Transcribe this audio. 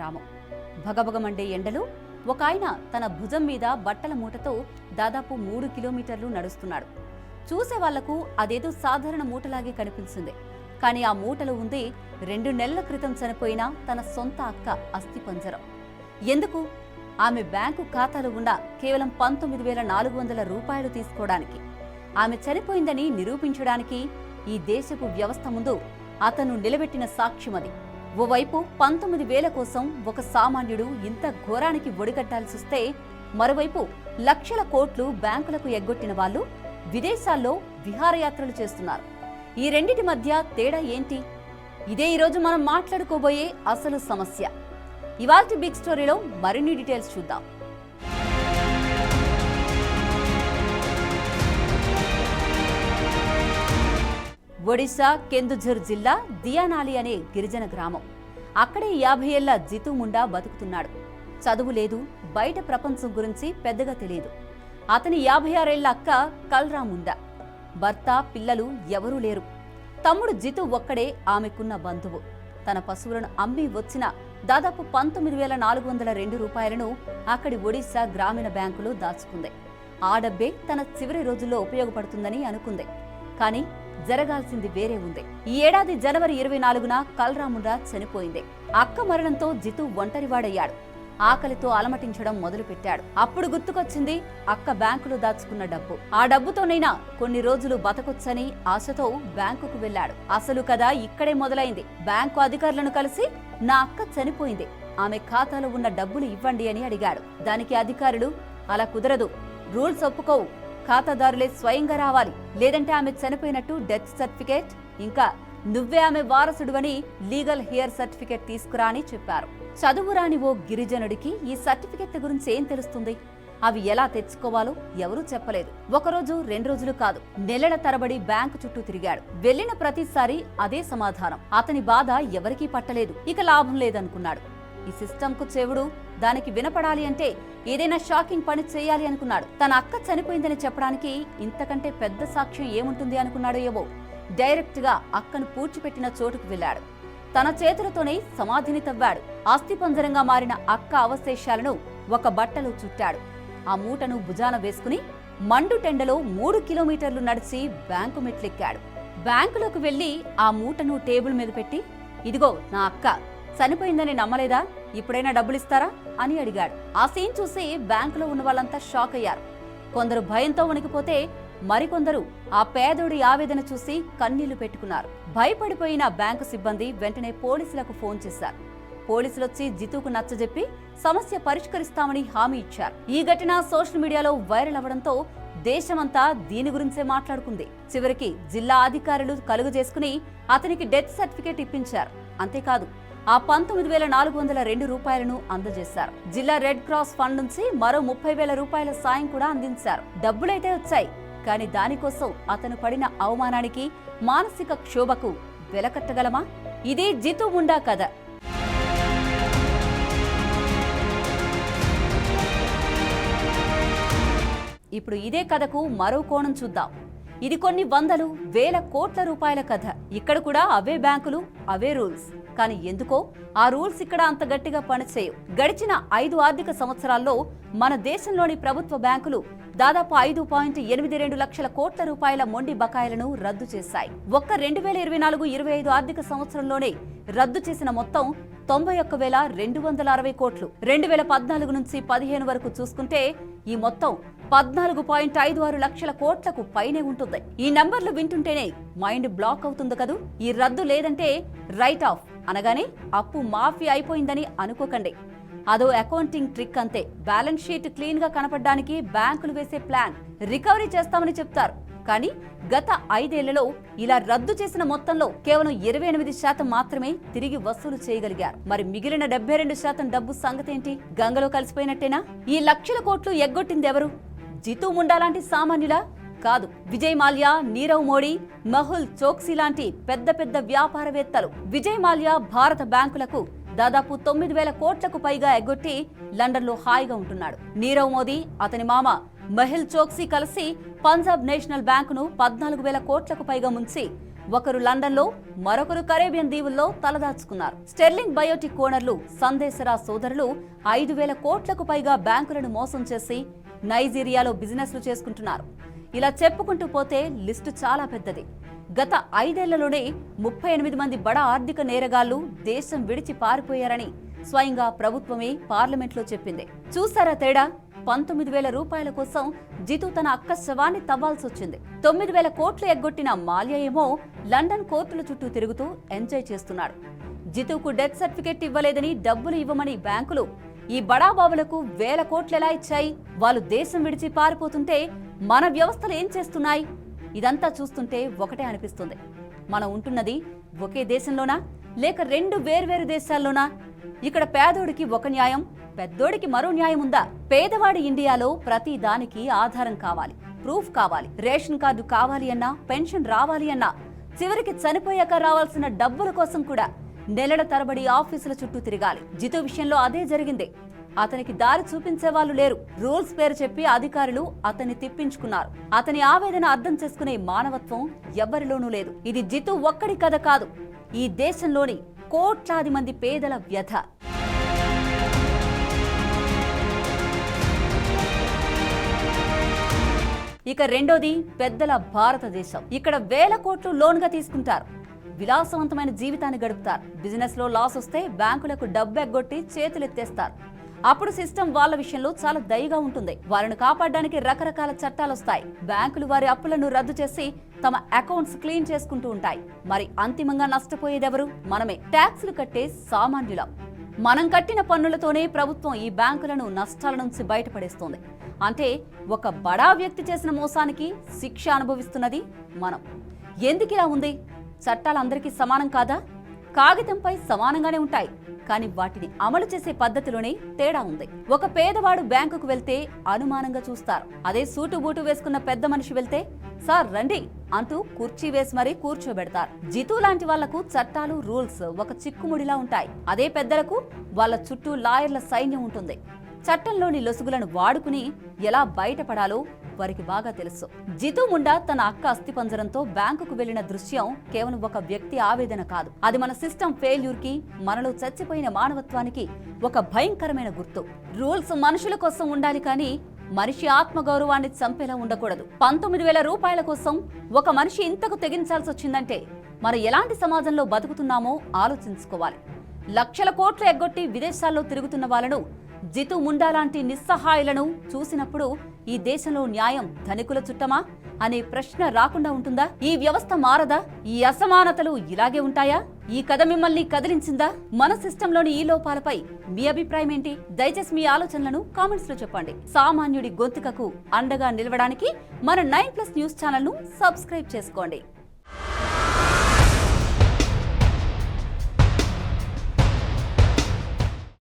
గ్రామం. భగభగమండే ఎండలో ఒక ఆయన తన భుజం మీద బట్టల మూటతో దాదాపు 3 కిలోమీటర్లు నడుస్తున్నాడు. చూసే వాళ్లకు అదేదో సాధారణ మూటలాగే కనిపించింది. కానీ ఆ మూటలో ఉంది 2 నెలల క్రితం చనిపోయిన తన సొంత అక్క అస్థిపంజరం. ఎందుకు? ఆమె బ్యాంకు ఖాతాలో ఉన్న కేవలం 19,400 రూపాయలు తీసుకోవడానికి. ఆమె చనిపోయిందని నిరూపించడానికి ఈ దేశపు వ్యవస్థ ముందు అతను నిలబెట్టిన సాక్ష్యమది. ఓవైపు 19,000 కోసం ఒక సామాన్యుడు ఇంత ఘోరానికి ఒడిగట్టాల్సిస్తే, మరోవైపు లక్షల కోట్లు బ్యాంకులకు ఎగ్గొట్టిన వాళ్ళు విదేశాల్లో విహారయాత్రలు చేస్తున్నారు. ఈ రెండిటి మధ్య తేడా ఏంటి? ఇదే ఈరోజు మనం మాట్లాడుకోబోయే అసలు సమస్య. ఇవాల్టి బిగ్ స్టోరీలో మరిన్ని డీటెయిల్స్ చూద్దాం. ఒడిశా కెందుఝర్ జిల్లా దియానాలి అనే గిరిజన గ్రామం. అక్కడే 50 ఏళ్ల జితు ముండా బతుకుతున్నాడు. చదువు లేదు, బయట ప్రపంచం గురించి పెద్దగా తెలియదు. అతని 56 ఏళ్ల అక్క కల్రా ముండా. భర్త, పిల్లలు ఎవరూ లేరు. తమ్ముడు జితు ఒక్కడే ఆమెకున్న బంధువు. తన పశువులను అమ్మి వచ్చిన దాదాపు 19,402 రూపాయలను అక్కడి ఒడిశా గ్రామీణ బ్యాంకులో దాచుకుంది. ఆ డబ్బే తన చివరి రోజుల్లో ఉపయోగపడుతుందని అనుకుంది. కానీ జరగాల్సింది వేరే ఉంది. ఈ ఏడాది జనవరి 24న కల్రా ముండా చనిపోయింది. అక్క మరణంతో జితు ఒంటరివాడయ్యాడు. ఆకలితో అలమటించడం మొదలుపెట్టాడు. అప్పుడు గుర్తుకొచ్చింది అక్క బ్యాంకులో దాచుకున్న డబ్బు. ఆ డబ్బుతోనైనా కొన్ని రోజులు బతకొచ్చని ఆశతో బ్యాంకుకు వెళ్లాడు. అసలు కథ ఇక్కడే మొదలైంది. బ్యాంకు అధికారులను కలిసి, నా అక్క చనిపోయింది, ఆమె ఖాతాలో ఉన్న డబ్బులు ఇవ్వండి అని అడిగాడు. దానికి అధికారులు, అలా కుదరదు, రూల్స్ ఒప్పుకోవు, ఖాతాదారులే స్వయంగా రావాలి, లేదంటే ఆమె చనిపోయినట్టు డెత్ సర్టిఫికేట్, ఇంకా నువ్వే ఆమె వారసుడువని లీగల్ హియర్ సర్టిఫికేట్ తీసుకురా అని చెప్పారు. చదువురాని ఓ గిరిజనుడికి ఈ సర్టిఫికెట్ల గురించి ఏం తెలుస్తుంది? అవి ఎలా తెచ్చుకోవాలో ఎవరూ చెప్పలేదు. ఒకరోజు 2 రోజులు కాదు, నెలల తరబడి బ్యాంకు చుట్టూ తిరిగాడు. వెళ్లిన ప్రతిసారి అదే సమాధానం. అతని బాధ ఎవరికీ పట్టలేదు. ఇక లాభం లేదనుకున్నాడు. ఈ సిస్టంకు చెవుడు, దానికి వినపడాలి అంటే ఏదైనా షాకింగ్ పని చేయాలి అనుకున్నాడు. తన అక్క చనిపోయిందని చెప్పడానికి ఇంతకంటే పెద్ద సాక్ష్యం ఏముంటుంది అనుకున్నాడో ఏవో. డైరెక్ట్ గా అక్కను పూడ్చిపెట్టిన చోటుకు వెళ్లాడు. తన చేతులతోనే సమాధిని తవ్వాడు. అస్థిపంజరంగా మారిన అక్క అవశేషాలను ఒక బట్టలో చుట్టాడు. ఆ మూటను భుజాన వేసుకుని మండుటెండలో 3 కిలోమీటర్లు నడిచి బ్యాంకు మెట్లెక్కాడు. బ్యాంకులోకి వెళ్లి ఆ మూటను టేబుల్ మీద పెట్టి, ఇదిగో నా అక్క చనిపోయిందని నమ్మలేదా, ఇప్పుడైనా డబ్బులిస్తారా అని అడిగాడు. ఆ సీన్ చూసి బ్యాంకులో ఉన్న వాళ్ళంతా షాక్ అయ్యారు. కొందరు భయంతో వణికిపోతే మరికొందరు ఆ పేదోడి ఆవేదన చూసి కన్నీళ్లు పెట్టుకున్నారు. భయపడిపోయిన బ్యాంకు సిబ్బంది వెంటనే పోలీసులకు ఫోన్ చేశారు. పోలీసులొచ్చి జితుకు నచ్చజెప్పి సమస్య పరిష్కరిస్తామని హామీ ఇచ్చారు. ఈ ఘటన సోషల్ మీడియాలో వైరల్ అవడంతో దేశమంతా దీని గురించే మాట్లాడుకుంది. చివరికి జిల్లా అధికారులు కలుగు చేసుకుని అతనికి డెత్ సర్టిఫికేట్ ఇప్పించారు. అంతేకాదు, ఆ 19,402 రూపాయలను అందజేశారు. జిల్లా రెడ్ క్రాస్ ఫండ్ నుంచి మరో 30,000 రూపాయల సాయం కూడా అందించారు. డబ్బులైతే వచ్చాయి, కానీ దానికోసం అతను పడిన అవమానానికి, మానసిక క్షోభకు వెలకట్టగలమా? ఇదే జితు ముండా కథ. ఇప్పుడు ఇదే కథకు మరో కోణం చూద్దాం. ఇది కొన్ని వందలు, వేల కోట్ల రూపాయల కథ. ఇక్కడ కూడా అవే బ్యాంకులు, అవే రూల్స్. కానీ ఎందుకో ఆ రూల్స్ ఇక్కడ అంత గట్టిగా పనిచేయవు. గడిచిన 5 ఆర్థిక సంవత్సరాల్లో మన దేశంలోని ప్రభుత్వ బ్యాంకులు దాదాపు 5.82 లక్షల కోట్ల రూపాయల మొండి బకాయిలను రద్దు చేశాయి. ఒక్క 2024-25 ఆర్థిక సంవత్సరంలోనే రద్దు చేసిన మొత్తం 91,260 కోట్లు. 2014 నుంచి 15 వరకు చూసుకుంటే ఈ మొత్తం 14.56 లక్షల కోట్లకు పైనే ఉంటుంది. ఈ నంబర్లు వింటుంటేనే మైండ్ బ్లాక్ అవుతుంది కదూ. ఈ రద్దు లేదంటే రైట్ ఆఫ్ అనగానే అప్పు మాఫీ అయిపోయిందని అనుకోకండి. అదో అకౌంటింగ్ ట్రిక్ అంతే. బ్యాలెన్స్ షీట్ క్లీన్ గా కనపడడానికి బ్యాంకులు వేసే ప్లాన్. రికవరీ చేస్తామని చెప్తారు, కానీ గత 5 ఏళ్లలో ఇలా రద్దు చేసిన మొత్తంలో కేవలం 28% మాత్రమే తిరిగి వసూలు చేయగలిగారు. మరి మిగిలిన 72% డబ్బు సంగతేంటి? గంగలో కలిసిపోయినట్టేనా? ఈ లక్షల కోట్లు ఎగ్గొట్టింది ఎవరు? జితు ముండా లాంటి సామాన్యులా? కాదు. విజయ్ మాల్యా, నీరవ్ మోడీ, మెహుల్ చోక్సీ లాంటి పెద్ద పెద్ద వ్యాపారవేత్తలు. విజయ్ మాల్యా భారత బ్యాంకులకు దాదాపు 9,000 కోట్లకు పైగా ఎగ్గొట్టి లండన్లో హాయిగా ఉంటున్నాడు. నీరవ్ మోదీ, అతని మామ మెహుల్ చోక్సీ కలిసి పంజాబ్ నేషనల్ బ్యాంకును 14,000 కోట్లకు పైగా ముంచి ఒకరు లండన్లో, మరొకరు కరేబియన్ దీవుల్లో తలదాచుకున్నారు. స్టెర్లింగ్ బయోటిక్ ఓనర్లు సందేశరా సోదరులు 5,000 కోట్లకు పైగా బ్యాంకులను మోసం చేసి నైజీరియాలో బిజినెస్లు చేసుకుంటున్నారు. ఇలా చెప్పుకుంటూ పోతే లిస్టు చాలా పెద్దది. గత 5 ఏళ్లలోనే 38 మంది బడా ఆర్థిక నేరగాళ్లు దేశం విడిచి పారిపోయారని స్వయంగా ప్రభుత్వమే పార్లమెంట్లో చెప్పింది. చూసారా తేడా? 19,000 రూపాయల కోసం జితు తన అక్క శవాన్ని తవ్వాల్సి వచ్చింది. 9,000 కోట్లు ఎగ్గొట్టిన మాల్యా ఏమో లండన్ కోర్టుల చుట్టూ తిరుగుతూ ఎంజాయ్ చేస్తున్నాడు. జితుకు డెత్ సర్టిఫికెట్ ఇవ్వలేదని డబ్బులు ఇవ్వమని బ్యాంకులు ఈ బడాబాబులకు 1,000 కోట్లు ఎలా ఇచ్చాయి? వాళ్ళు దేశం విడిచి పారిపోతుంటే మన వ్యవస్థలు ఏం చేస్తున్నాయి? ఇదంతా చూస్తుంటే ఒకటే అనిపిస్తుంది, మనం ఉంటున్నది ఒకే దేశంలోనా లేక 2 వేర్వేరు దేశాల్లోనా? ఇక్కడ పేదోడికి ఒక న్యాయం, పెద్దోడికి మరో న్యాయం ఉందా? పేదవాడి ఇండియాలో ప్రతి దానికి ఆధారం కావాలి, ప్రూఫ్ కావాలి. రేషన్ కార్డు కావాలి అన్నా, పెన్షన్ రావాలి అన్నా, చివరికి చనిపోయాక రావాల్సిన డబ్బుల కోసం కూడా నెలల తరబడి ఆఫీసుల చుట్టూ తిరగాలి. జితు విషయంలో అదే జరిగింది. అతనికి దారి చూపించే వాళ్ళు లేరు. రూల్స్ పేరు చెప్పి అధికారులు అతన్ని తిప్పించుకున్నారు. అతని ఆవేదన అర్థం చేసుకునే మానవత్వం ఎవ్వరిలోనూ లేదు. ఇది జితు ఒక్కడి కథ కాదు, ఈ దేశంలోని కోట్లాది మంది పేదల వ్యథ. ఇక రెండోది పెద్దల భారతదేశం. ఇక్కడ 1,000 కోట్లు లోన్గా తీసుకుంటారు, విలాసవంతమైన జీవితాన్ని గడుపుతారు. బిజినెస్ లో లాస్ వస్తే బ్యాంకులకు డబ్బు ఎగ్గొట్టి చేతులెత్తేస్తారు. అప్పుడు సిస్టమ్ వాళ్ళ విషయంలో చాలా దయగా ఉంటుంది. వాళ్ళను కాపాడడానికి రకరకాల చట్టాలు వస్తాయి. బ్యాంకులు వారి అప్పులను రద్దు చేసి తమ అకౌంట్స్ క్లీన్ చేసుకుంటూ ఉంటాయి. మరి అంతిమంగా నష్టపోయేదెవరు? మనమే. ట్యాక్సులు కట్టే సామాన్యులం. మనం కట్టిన పన్నులతోనే ప్రభుత్వం ఈ బ్యాంకులను నష్టాల నుంచి బయటపడేస్తోంది. అంటే ఒక బడా వ్యక్తి చేసిన మోసానికి శిక్ష అనుభవిస్తున్నది మనం. ఎందుకిలా ఉంది? చట్టాలు అందరికీ సమానం కాదా? కాగితంపై సమానంగానే ఉంటాయి, కానీ వాటిని అమలు చేసే పద్ధతిలోనే తేడా ఉంది. ఒక పేదవాడు బ్యాంకుకు వెళ్తే అనుమానంగా చూస్తారు. అదే సూటు బూటు వేసుకున్న పెద్ద మనిషి వెళ్తే సార్ రండి అంటూ కుర్చీ వేసి మరీ కూర్చోబెడతారు. జితు లాంటి వాళ్లకు చట్టాలు, రూల్స్ ఒక చిక్కుముడిలా ఉంటాయి. అదే పెద్దలకు వాళ్ళ చుట్టూ లాయర్ల సైన్యం ఉంటుంది. చట్టంలోని లొసుగులను వాడుకుని ఎలా బయటపడాలో వారికి బాగా తెలుసు. జితు ముండా తన అక్క అస్థిపంజరంతో బ్యాంకుకు వెళ్లిన దృశ్యం కేవలం ఒక వ్యక్తి ఆవేదన కాదు. అది మన సిస్టమ్ ఫెయిల్యూర్ కి, మనలో చచ్చిపోయిన మానవత్వానికి ఒక భయంకరమైన గుర్తు. రూల్స్ మనుషుల కోసం ఉండాలి, కానీ మనిషి ఆత్మగౌరవాన్ని చంపేలా ఉండకూడదు. 19,000 రూపాయల కోసం ఒక మనిషి ఇంతకు తెగించాల్సి వచ్చిందంటే మనం ఎలాంటి సమాజంలో బతుకుతున్నామో ఆలోచించుకోవాలి. లక్షల కోట్లు ఎగ్గొట్టి విదేశాల్లో తిరుగుతున్న వాళ్ళను, జితు ముండా లాంటి నిస్సహాయులను చూసినప్పుడు ఈ దేశంలో న్యాయం ధనికుల చుట్టమా అనే ప్రశ్న రాకుండా ఉంటుందా? ఈ వ్యవస్థ మారదా? ఈ అసమానతలు ఇలాగే ఉంటాయా? ఈ కథ మిమ్మల్ని కదిలించిందా? మన సిస్టంలోని ఈ లోపాలపై మీ అభిప్రాయం ఏంటి? దయచేసి మీ ఆలోచనలను కామెంట్స్ లో చెప్పండి. సామాన్యుడి గొంతుకకు అండగా నిలవడానికి మన 9+ న్యూస్ ఛానల్ ను సబ్స్క్రైబ్ చేసుకోండి.